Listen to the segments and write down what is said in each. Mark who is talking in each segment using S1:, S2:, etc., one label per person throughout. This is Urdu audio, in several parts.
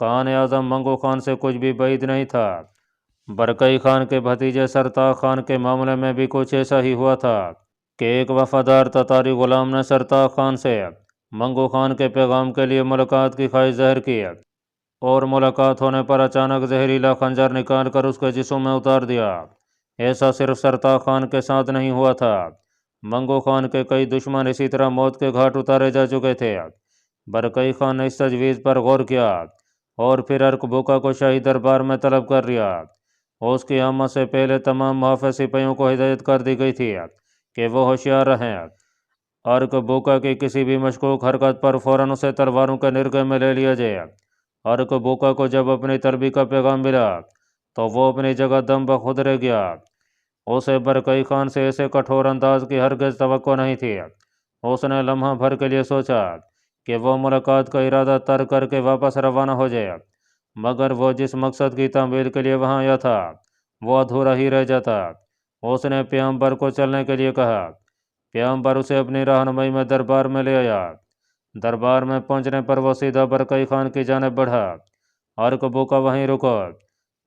S1: کان اعظم منگو خان سے کچھ بھی بعید نہیں تھا۔ برکئی خان کے بھتیجے سرتاج خان کے معاملے میں بھی کچھ ایسا ہی ہوا تھا کہ ایک وفادار تتاری غلام نے سرتاج خان سے منگو خان کے پیغام کے لیے ملاقات کی خواہش ظاہر کی، اور ملاقات ہونے پر اچانک زہریلا خنجر نکال کر اس کے جسم میں اتار دیا۔ ایسا صرف سرتاج خان کے ساتھ نہیں ہوا تھا، منگو خان کے کئی دشمن اسی طرح موت کے گھاٹ اتارے جا چکے تھے۔ برکئی خان نے اس تجویز پر غور کیا اور پھر ارکبوکا کو شاہی دربار میں طلب کر لیا۔ اس کی آمد سے پہلے تمام محافظ سپاہیوں کو ہدایت کر دی گئی تھی کہ وہ ہوشیار رہیں۔ ارکبوکا کی کسی بھی مشکوک حرکت پر فوراً اسے تلواروں کے نرغے میں لے لیا جائے۔ ارکبوکا کو جب اپنی طلبی کا پیغام ملا تو وہ اپنی جگہ دم بخود رہ گیا۔ اسے برکئی خان سے ایسے کٹھور انداز کی ہرگز توقع نہیں تھی۔ اس نے لمحہ بھر کے لیے سوچا کہ وہ ملاقات کا ارادہ ترک کر کے واپس روانہ ہو جائے، مگر وہ جس مقصد کی تعمیل کے لیے وہاں آیا تھا وہ ادھورا ہی رہ جاتا۔ اس نے پیغمبر کو چلنے کے لیے کہا۔ پیغمبر اسے اپنی رہنمائی میں دربار میں لے آیا۔ دربار میں پہنچنے پر وہ سیدھا برکئی خان کی جانب بڑھا۔ ارکبوکا وہیں رکو،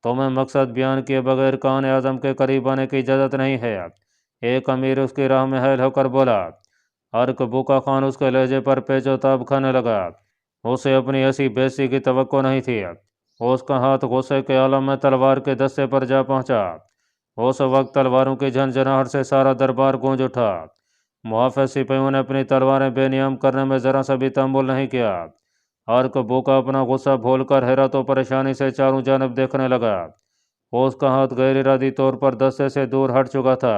S1: تمہیں مقصد بیان کیے بغیر کان اعظم کے قریب آنے کی اجازت نہیں ہے، ایک امیر اس کی راہ میں حائل ہو کر بولا۔ ارکبوکا خان اس کے لہجے پر پیچ و تاب کھانے لگا۔ اسے اپنی ایسی بےعزتی کی توقع نہیں تھی۔ اس کا ہاتھ غصے کے عالم میں تلوار کے دستے پر جا پہنچا۔ اس وقت تلواروں کی جھنجھناہٹ سے سارا دربار گونج اٹھا۔ محافظ سپاہیوں نے اپنی تلواریں بے نیام کرنے میں ذرا سا بھی تحمل نہیں کیا۔ ارکبوکا اپنا غصہ بھول کر حیرت و پریشانی سے چاروں جانب دیکھنے لگا۔ اس کا ہاتھ غیر ارادی طور پر دستے سے دور ہٹ چکا تھا۔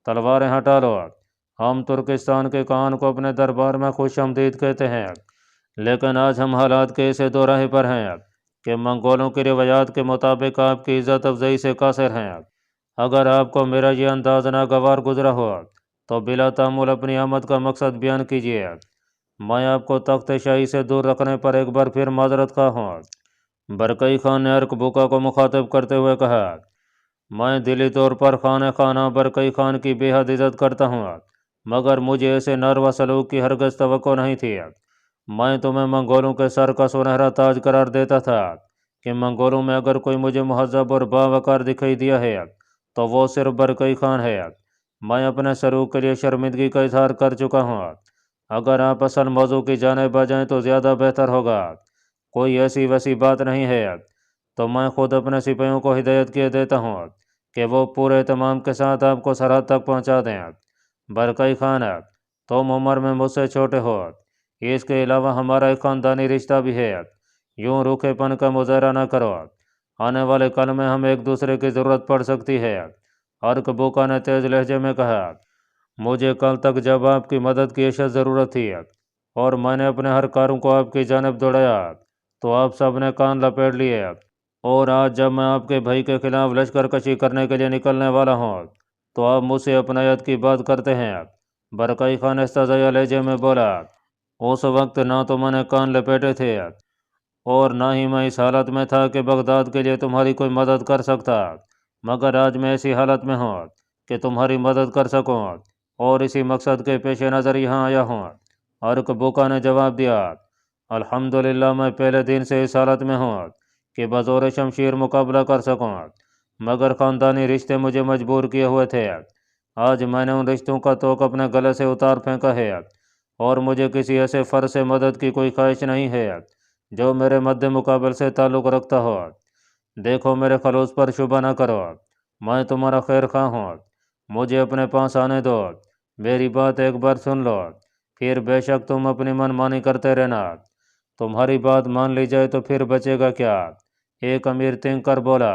S1: تلواریں ہٹا لو، ہم ترکستان کے کان کو اپنے دربار میں خوش آمدید کہتے ہیں، لیکن آج ہم حالات کے ایسے دوراہے پر ہیں کہ منگولوں کی روایات کے مطابق آپ کی عزت افزائی سے قاصر ہیں۔ اگر آپ کو میرا یہ انداز ناگوار گزرا ہو تو بلا تامل اپنی آمد کا مقصد بیان کیجیے۔ میں آپ کو تخت شاہی سے دور رکھنے پر ایک بار پھر معذرت خواہ ہوں۔ برکئی خان نے ارکبوکا کو مخاطب کرتے ہوئے کہا، میں دلی طور پر خانہ برکئی خان کی بے حد عزت کرتا ہوں، مگر مجھے ایسے ناروا سلوک کی ہرگز توقع نہیں تھی۔ میں تمہیں منگولوں کے سر کا سنہرا تاج قرار دیتا تھا کہ منگولوں میں اگر کوئی مجھے مہذب اور باوقار دکھائی دیا ہے تو وہ صرف برکئی خان ہے۔ میں اپنے سلوک کے لیے شرمندگی کا اظہار کر چکا ہوں۔ اگر آپ اصل موضوع کی جانب آ جائیں تو زیادہ بہتر ہوگا۔ کوئی ایسی ویسی بات نہیں ہے تو میں خود اپنے سپاہیوں کو ہدایت کیے دیتا ہوں کہ وہ پورے اہتمام کے ساتھ آپ کو سرحد تک پہنچا دیں۔ برکئی خان، تم عمر میں مجھ سے چھوٹے ہو، اس کے علاوہ ہمارا ایک خاندانی رشتہ بھی ہے، یوں روکھے پن کا مظاہرہ نہ کرو، آنے والے کل میں ہم ایک دوسرے کی ضرورت پڑ سکتی ہے۔ ارکبوکا نے تیز لہجے میں کہا، مجھے کل تک جب آپ کی مدد کی اشد ضرورت تھی اور میں نے اپنے ہر کاروں کو آپ کی جانب دوڑایا تو آپ سب نے کان لپیٹ لیے، اور آج جب میں آپ کے بھائی کے خلاف لشکر کشی کرنے کے لیے نکلنے والا ہوں تو آپ مجھ سے اپنائیت کی بات کرتے ہیں۔ برکئی خان استہزائیہ لہجے میں بولا، اس وقت نہ تو میں نے کان لپیٹے تھے اور نہ ہی میں اس حالت میں تھا کہ بغداد کے لیے تمہاری کوئی مدد کر سکتا، مگر آج میں ایسی حالت میں ہوں کہ تمہاری مدد کر سکوں، اور اسی مقصد کے پیش نظر یہاں آیا ہوں۔ ارکبوکا نے جواب دیا، الحمدللہ میں پہلے دن سے اس حالت میں ہوں کہ بزور شمشیر مقابلہ کر سکوں، مگر خاندانی رشتے مجھے مجبور کیے ہوئے تھے۔ آج میں نے ان رشتوں کا توق اپنے گلے سے اتار پھینکا ہے، اور مجھے کسی ایسے فرد سے مدد کی کوئی خواہش نہیں ہے جو میرے مد مقابل سے تعلق رکھتا ہو۔ دیکھو، میرے خلوص پر شبہ نہ کرو، میں تمہارا خیر خواہ ہوں، مجھے اپنے پاس آنے دو، میری بات ایک بار سن لو، پھر بے شک تم اپنی من مانی کرتے رہنا، تمہاری بات مان لی جائے تو پھر بچے گا کیا؟ ایک امیر تنگ کر بولا،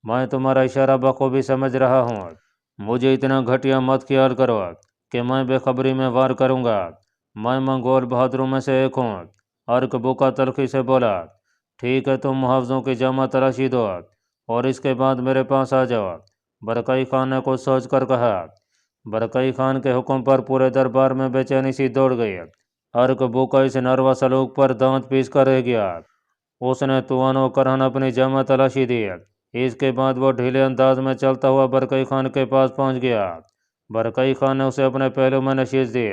S1: میں تمہارا اشارہ بخوبی سمجھ رہا ہوں، مجھے اتنا گھٹیا مت خیال کرو کہ میں بے خبری میں وار کروں گا، میں منگول بہادروں میں سے ایک ہوں۔ ارکبوکا تلخی سے بولا، ٹھیک ہے، تم محافظوں کی جامع تلاشی دو اور اس کے بعد میرے پاس آ جاؤ، برکئی خان نے کچھ سوچ کر کہا۔ برکئی خان کے حکم پر پورے دربار میں بے چینی سی دوڑ گئی۔ ارکبوکا اس ناروا سلوک پر دانت پیس کر رہ گیا۔ اس نے توان و کرہن اپنی جامع تلاشی دی، اس کے بعد وہ ڈھیلے انداز میں چلتا ہوا برکئی خان کے پاس پہنچ گیا۔ برکئی خان نے اسے اپنے پہلو میں نشیز دی،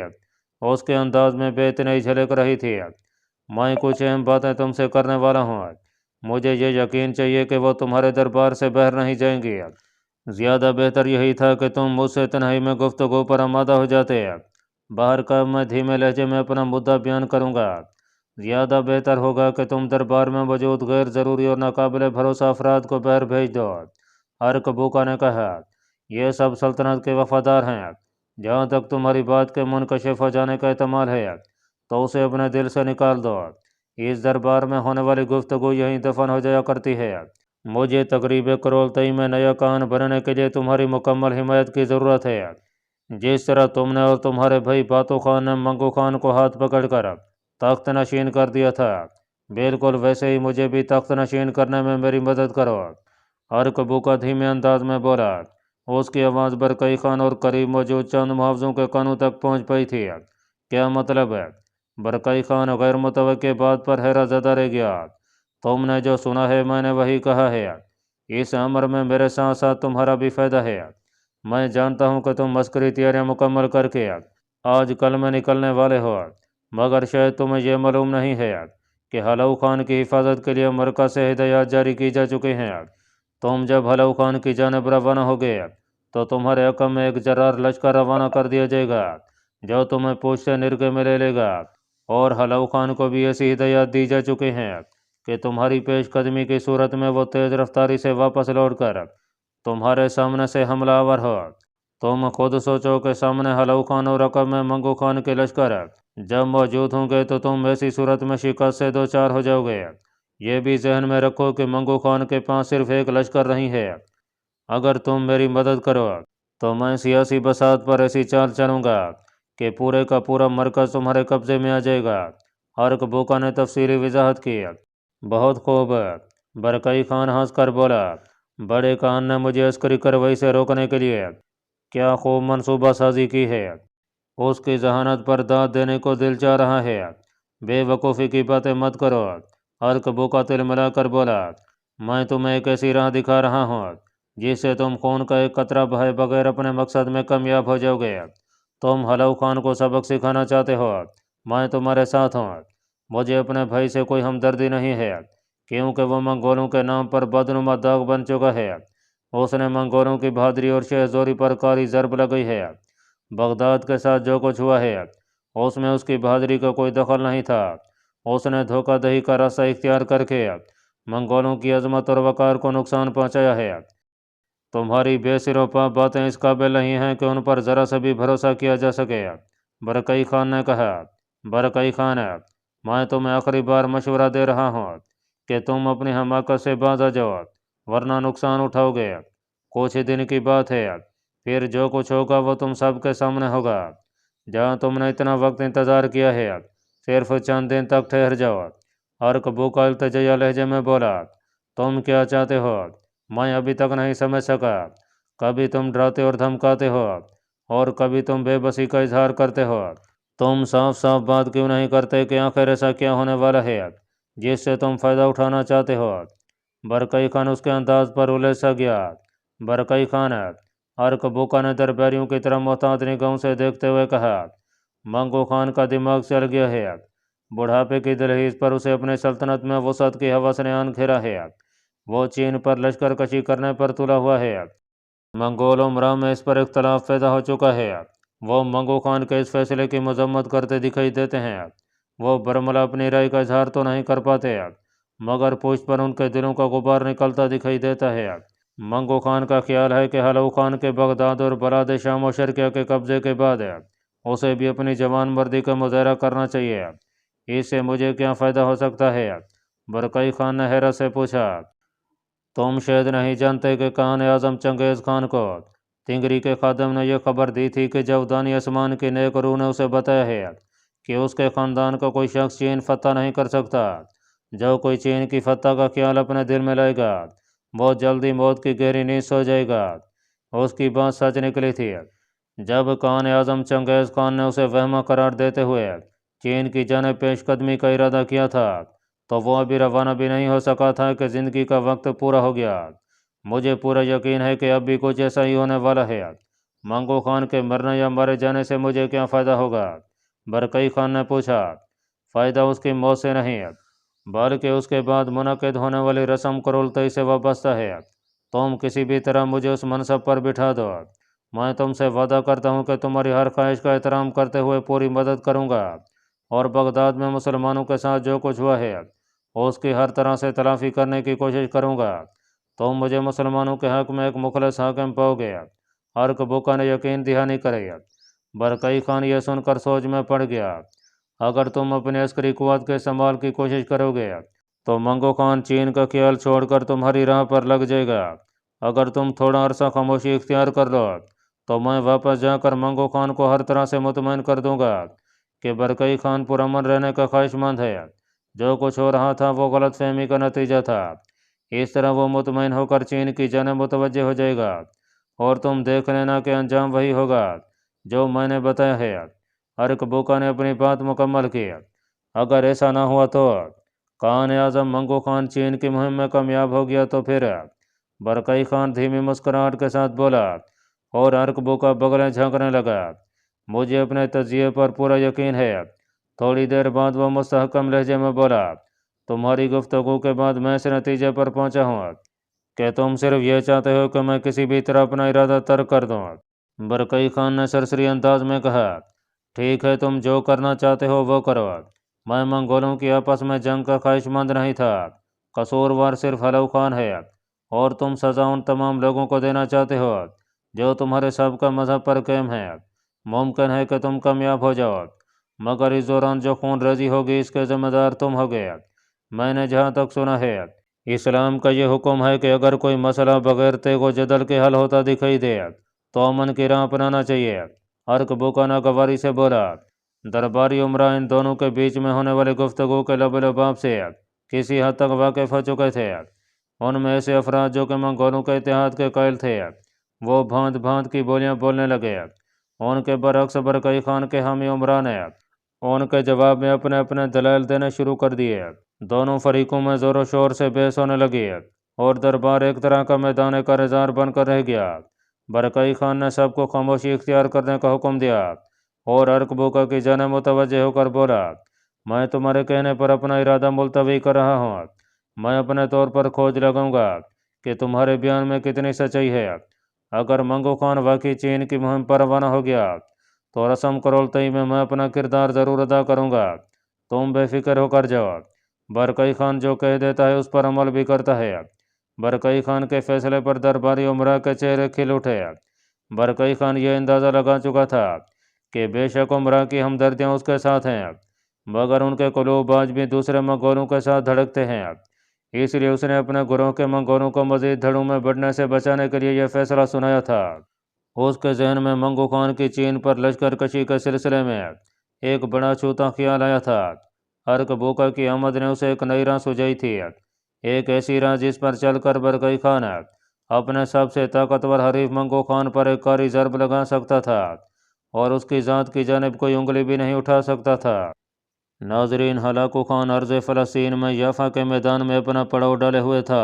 S1: اس کے انداز میں بے اتنائی جھلک رہی تھی۔ میں کچھ اہم باتیں تم سے کرنے والا ہوں، مجھے یہ یقین چاہیے کہ وہ تمہارے دربار سے باہر نہیں جائیں گی۔ زیادہ بہتر یہی تھا کہ تم مجھ سے تنہائی میں گفتگو پر آمادہ ہو جاتے۔ باہر کا میں دھیمے لہجے میں اپنا مدعا بیان کروں گا۔ زیادہ بہتر ہوگا کہ تم دربار میں موجود غیر ضروری اور ناقابل بھروسہ افراد کو باہر بھیج دو۔ ارکبوکا نے کہا، یہ سب سلطنت کے وفادار ہیں۔ جہاں تک تمہاری بات کے منکشف ہو جانے کا احتمال ہے تو اسے اپنے دل سے نکال دو۔ اس دربار میں ہونے والی گفتگو یہیں دفن ہو جایا کرتی ہے۔ مجھے تقریب کرولتئی میں نیا کان بننے کے لیے تمہاری مکمل حمایت کی ضرورت ہے۔ جس طرح تم نے اور تمہارے بھائی باتو خان نے منگو خان کو ہاتھ پکڑ کر تخت نشین کر دیا تھا، بالکل ویسے ہی مجھے بھی تخت نشین کرنے میں میری مدد کرو۔ ارکبوکا دھیمے انداز میں بولا۔ اس کی آواز برکئی خان اور قریب موجود چند محافظوں کے کانوں تک پہنچ پئی تھی۔ کیا مطلب ہے؟ برکئی خان غیر متوقع بات پر حیرت زدہ رہ گیا۔ تم نے جو سنا ہے میں نے وہی کہا ہے۔ اس امر میں میرے ساتھ ساتھ تمہارا بھی فائدہ ہے۔ میں جانتا ہوں کہ تم عسکری تیاریاں مکمل کر کے آج کل میں نکلنے والے ہو، مگر شاید تمہیں یہ معلوم نہیں ہے کہ ہلو خان کی حفاظت کے لیے مرکز سے ہدایات جاری کی جا چکی ہیں۔ تم جب ہلو خان کی جانب روانہ ہوگے تو تمہارے حکم میں ایک جرار لشکر روانہ کر دیا جائے گا جو تمہیں پوچھ سے نرگے میں لے لے گا، اور ہلو خان کو بھی ایسی ہدایات دی جا چکی ہیں کہ تمہاری پیش قدمی کی صورت میں وہ تیز رفتاری سے واپس لوٹ کر تمہارے سامنے سے حملہ آور ہو۔ تم خود سوچو کہ سامنے ہلو خان اور رقب میں منگو خان کے لشکر جب موجود ہوں گے تو تم ایسی صورت میں شکست سے دو چار ہو جاؤ گے۔ یہ بھی ذہن میں رکھو کہ منگو خان کے پاس صرف ایک لشکر نہیں ہے۔ اگر تم میری مدد کرو تو میں سیاسی بساط پر ایسی چال چلوں گا کہ پورے کا پورا مرکز تمہارے قبضے میں آ جائے گا۔ ارکبوکا نے تفصیلی وضاحت کی۔ بہت خوب، برکئی خان ہنس کر بولا۔ بڑے خان نے مجھے عسکری کارروائی سے روکنے کے لیے کیا خوب منصوبہ سازی کی ہے۔ اس کی ذہانت پر داد دینے کو دل چاہ رہا ہے۔ بے وقوفی کی باتیں مت کرو۔ ارکبوکا تل ملا کر بولا، میں تمہیں ایک ایسی راہ دکھا رہا ہوں جس سے تم خون کا ایک قطرہ بہائے بغیر اپنے مقصد میں کامیاب ہو جاؤ گے۔ تم ہلو خان کو سبق سکھانا چاہتے ہو، میں تمہارے ساتھ ہوں۔ مجھے اپنے بھائی سے کوئی ہمدردی نہیں ہے کیونکہ وہ منگولوں کے نام پر بدنما داغ بن چکا ہے۔ اس نے منگولوں کی بہادری اور شہزوری پر کاری ضرب لگائی ہے۔ بغداد کے ساتھ جو کچھ ہوا ہے اس میں اس کی بہادری کا کوئی دخل نہیں تھا۔ اس نے دھوکہ دہی کا راستہ اختیار کر کے منگولوں کی عظمت اور وقار کو نقصان پہنچایا ہے۔ تمہاری بے سر و پا باتیں اس قابل نہیں ہیں کہ ان پر ذرا سے بھی بھروسہ کیا جا سکے۔ برکئی خان نے کہا، برکئی خان، میں تمہیں آخری بار مشورہ دے رہا ہوں کہ تم اپنی حماقت سے باز آ جاؤ ورنہ نقصان اٹھاؤ گے۔ کچھ ہی دن کی بات ہے، پھر جو کچھ ہوگا وہ تم سب کے سامنے ہوگا۔ جہاں تم نے اتنا وقت انتظار کیا ہے صرف چند دن تک ٹھہر جاؤ۔ ارکبوکا التجائیہ لہجے میں بولا، تم کیا چاہتے ہو؟ میں ابھی تک نہیں سمجھ سکا۔ کبھی تم ڈراتے اور دھمکاتے ہو اور کبھی تم بے بسی کا اظہار کرتے ہو۔ تم صاف صاف بات کیوں نہیں کرتے کہ آخر ایسا کیا ہونے والا ہے جس سے تم فائدہ اٹھانا چاہتے ہو؟ برکئی خان اس کے انداز پر الجھ سا گیا۔ برکئی خان، ارکبوکا نے درباریوں کی طرح محتاط نگاہوں سے دیکھتے ہوئے کہا، منگو خان کا دماغ چل گیا ہے۔ بڑھاپے کی دہلیز پر اسے اپنی سلطنت میں وسعت کی ہوس نے آن گھیرا ہے۔ وہ چین پر لشکر کشی کرنے پر تلا ہوا ہے۔ منگول امراء میں اس پر اختلاف پیدا ہو چکا ہے۔ وہ منگو خان کے اس فیصلے کی مذمت کرتے دکھائی دیتے ہیں۔ وہ برملا اپنی رائے کا اظہار تو نہیں کر پاتے مگر پشت پر ان کے دلوں کا غبار نکلتا دکھائی دیتا ہے۔ منگو خان کا خیال ہے کہ ہلو خان کے بغداد اور بلاد شام و شرقیہ کے قبضے کے بعد اسے بھی اپنی جوان مردی کا مظاہرہ کرنا چاہیے۔ اس سے مجھے کیا فائدہ ہو سکتا ہے؟ برکئی خان نے حیرت سے پوچھا۔ تم شاید نہیں جانتے کہ کان اعظم چنگیز خان کو تنگری کے خادم نے یہ خبر دی تھی کہ جاودانی آسمان کی نیک روح نے اسے بتایا ہے کہ اس کے خاندان کا کوئی شخص چین فتح نہیں کر سکتا۔ جو کوئی چین کی فتح کا خیال اپنے دل میں لائے گا وہ جلدی موت کی گہری نیند سو جائے گا۔ اس کی بات سچ نکلی تھی۔ جب کان اعظم چنگیز خان نے اسے وہمہ قرار دیتے ہوئے چین کی جانب پیش قدمی کا ارادہ کیا تھا تو وہ ابھی روانہ بھی نہیں ہو سکا تھا کہ زندگی کا وقت پورا ہو گیا۔ مجھے پورا یقین ہے کہ اب بھی کچھ ایسا ہی ہونے والا ہے۔ منگو خان کے مرنے یا مارے جانے سے مجھے کیا فائدہ ہوگا؟ برکئی خان نے پوچھا۔ فائدہ اس کی موت سے نہیں بلکہ اس کے بعد منعقد ہونے والی رسم کرولتئی سے وابستہ ہے۔ تم کسی بھی طرح مجھے اس منصب پر بٹھا دو، میں تم سے وعدہ کرتا ہوں کہ تمہاری ہر خواہش کا احترام کرتے ہوئے پوری مدد کروں گا، اور بغداد میں مسلمانوں کے ساتھ جو کچھ ہوا ہے اس کی ہر طرح سے تلافی کرنے کی کوشش کروں گا۔ تم مجھے مسلمانوں کے حق میں ایک مخلص حاکم پاؤ گے۔ ارکبوکا نے یقین دہانی کری۔ برکئی خان یہ سن کر سوچ میں پڑ گیا۔ اگر تم اپنی عسکری قوت کے استعمال کی کوشش کرو گے تو منگو خان چین کا خیال چھوڑ کر تمہاری راہ پر لگ جائے گا۔ اگر تم تھوڑا عرصہ خاموشی اختیار کر لو تو میں واپس جا کر منگو خان کو ہر طرح سے مطمئن کر دوں گا کہ برکئی خان پرامن رہنے کا خواہش مند ہے۔ جو کچھ ہو رہا تھا وہ غلط فہمی کا نتیجہ تھا۔ اس طرح وہ مطمئن ہو کر چین کی جانب متوجہ ہو جائے گا، اور تم دیکھ لینا کہ انجام وہی ہوگا جو میں نے بتایا ہے۔ ارکبوکا نے اپنی بات مکمل کی۔ اگر ایسا نہ ہوا تو خان اعظم منگو خان چین کی مہم میں کامیاب ہو گیا تو پھر؟ برکئی خان دھیمی مسکراہٹ کے ساتھ بولا، اور ارکبوکا بغلیں جھانکنے لگا۔ مجھے اپنے تجزیے پر پورا یقین ہے۔ تھوڑی دیر بعد وہ مستحکم لہجے میں بولا، تمہاری گفتگو کے بعد میں اس نتیجے پر پہنچا ہوں کہ تم صرف یہ چاہتے ہو کہ میں کسی بھی طرح اپنا ارادہ ترک کر دوں۔ برکئی خان نے سرسری انداز میں کہا، ٹھیک ہے، تم جو کرنا چاہتے ہو وہ کرو۔ میں منگولوں کی آپس میں جنگ کا خواہش مند نہیں تھا۔ قصوروار صرف حلو خان ہے، اور تم سزا ان تمام لوگوں کو دینا چاہتے ہو جو تمہارے سابقہ مذہب پر قائم ہیں۔ ممکن ہے کہ تم کامیاب ہو جاؤ، مگر اس دوران جو خون ریزی ہوگی اس کے ذمہ دار تم ہوگے۔ میں نے جہاں تک سنا ہے اسلام کا یہ حکم ہے کہ اگر کوئی مسئلہ بغیر تیگ و جدل کے حل ہوتا دکھائی دے تو امن کی راہ اپنانا چاہیے۔ ارکبوکا ناگواری سے بولا، درباری عمرہ ان دونوں کے بیچ میں ہونے والی گفتگو کے لب و لباب سے کسی حد تک واقف ہو چکے تھے۔ ان میں ایسے افراد جو کہ منگولوں کے اتحاد کے قائل تھے وہ بھانت بھانت کی بولیاں بولنے لگے۔ ان کے برعکس برکئی خان کے حامی عمرہ نے ان کے جواب میں اپنے اپنے دلائل دینے شروع کر دیے۔ دونوں فریقوں میں زور و شور سے بحث ہونے لگی، اور دربار ایک طرح کا میدان کارزار بن کر رہ گیا۔ برکئی خان نے سب کو خاموشی اختیار کرنے کا حکم دیا، اور ارکبوکا کی جانب متوجہ ہو کر بولا، میں تمہارے کہنے پر اپنا ارادہ ملتوی کر رہا ہوں۔ میں اپنے طور پر کھوج لگاؤں گا کہ تمہارے بیان میں کتنی سچائی ہے۔ اگر منگو خان واقعی چین کی مہم پر روانہ ہو گیا تو رسم کرولتئی میں اپنا کردار ضرور ادا کروں گا۔ تم بے فکر ہو کر جاؤ۔ برکئی خان جو کہہ دیتا ہے اس پر عمل بھی کرتا ہے۔ برکئی خان کے فیصلے پر درباری عمرہ کے چہرے کھل اٹھے۔ برکئی خان یہ اندازہ لگا چکا تھا کہ بے شک عمرہ کی ہمدردیاں اس کے ساتھ ہیں، مگر ان کے قلوب آج بھی دوسرے منگولوں کے ساتھ دھڑکتے ہیں۔ اس لیے اس نے اپنے گروہ کے منگولوں کو مزید دھڑوں میں بڑھنے سے بچانے کے لیے یہ فیصلہ سنایا تھا۔ اس کے ذہن میں منگو خان کی چین پر لشکر کشی کے سلسلے میں ایک بڑا چھوتا خیال آیا تھا۔ ارکبوکا کی آمد نے اسے ایک نئی راہ سجائی تھی، ایک ایسی راہ جس پر چل کر برکئی خان اپنے سب سے طاقتور حریف منگو خان پر ایک کاری ضرب لگا سکتا تھا، اور اس کی ذات کی جانب کوئی انگلی بھی نہیں اٹھا سکتا تھا۔ ناظرین، ہلاکو خان ارض فلسطین میں یافا کے میدان میں اپنا پڑاؤ ڈالے ہوئے تھا۔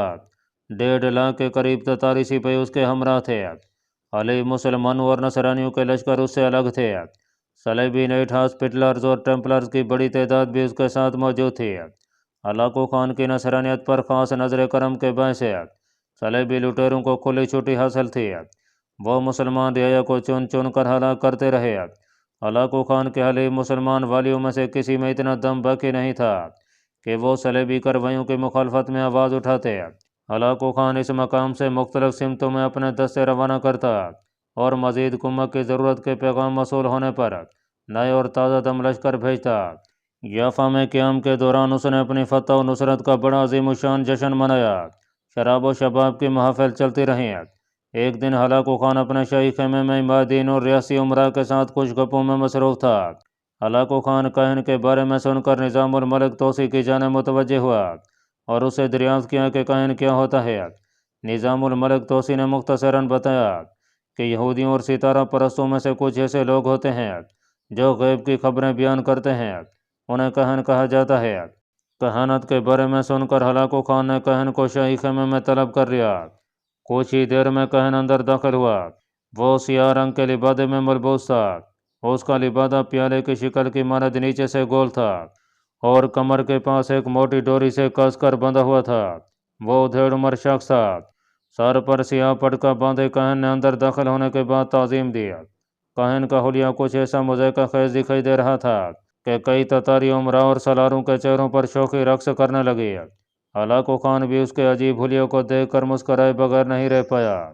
S1: 1.5 لاکھ کے قریب تتاری سپاہی اس کے ہمراہ تھے۔ علی مسلمانوں اور نصرانیوں کے لشکر اس سے الگ تھے۔ صلیبی نائٹ ہاسپٹلرز اور ٹیمپلرز کی بڑی تعداد بھی اس کے ساتھ موجود تھی۔ ہلاکو خان کی نصرانیت پر خاص نظر کرم کے باعث صلیبی لٹیروں کو کھلی چھٹی حاصل تھی۔ وہ مسلمان رعایا کو چن چن کر ہلاک کرتے رہے۔ ہلاکو خان کے حلیف مسلمان والیوں میں سے کسی میں اتنا دم باقی نہیں تھا کہ وہ صلیبی کارروائیوں کی مخالفت میں آواز اٹھاتے۔ ہلاکو خان اس مقام سے مختلف سمتوں میں اپنے دستے روانہ کرتا، اور مزید کمک کی ضرورت کے پیغام موصول ہونے پر نئے اور تازہ دم لشکر بھیجتا۔ یافا میں قیام کے دوران اس نے اپنی فتح و نصرت کا بڑا عظیم الشان جشن منایا۔ شراب و شباب کی محافل چلتی رہیں۔ ایک دن ہلاکو خان اپنے شاہی خیمے میں عمادین اور ریاسی عمرہ کے ساتھ کچھ گپوں میں مصروف تھا۔ ہلاکو خان کاہن کے بارے میں سن کر نظام الملک توسی کی جانب متوجہ ہوا، اور اسے دریافت کیا کہ کاہن کیا ہوتا ہے۔ نظام الملک توسی نے مختصراً بتایا کہ یہودیوں اور ستارہ پرستوں میں سے کچھ ایسے لوگ ہوتے ہیں جو غیب کی خبریں بیان کرتے ہیں، انہیں کاہن کہا جاتا ہے۔ کہانت کے بارے میں سن کر ہلاکو خان نے کاہن کو شاہی خیمے میں طلب کر لیا۔ کچھ ہی دیر میں کاہن اندر داخل ہوا۔ وہ سیاہ رنگ کے لبادے میں ملبوس تھا۔ اس کا لبادہ پیالے کی شکل کی مانند نیچے سے گول تھا، اور کمر کے پاس ایک موٹی ڈوری سے کس کر بندھا ہوا تھا۔ وہ ادھیڑ عمر شخص تھا۔ سر پر سیاہ پٹکا باندھے کاہن نے اندر داخل ہونے کے بعد تعظیم دیا۔ کاہن کا حلیہ کچھ ایسا مضحکہ خیز دکھائی دے رہا تھا کہ کئی تتاری عمراء اور سالاروں کے چہروں پر شوخی رقص کرنے لگی۔ ہلاکو خان بھی اس کے عجیب حلیے کو دیکھ کر مسکرائے بغیر نہیں رہ پایا۔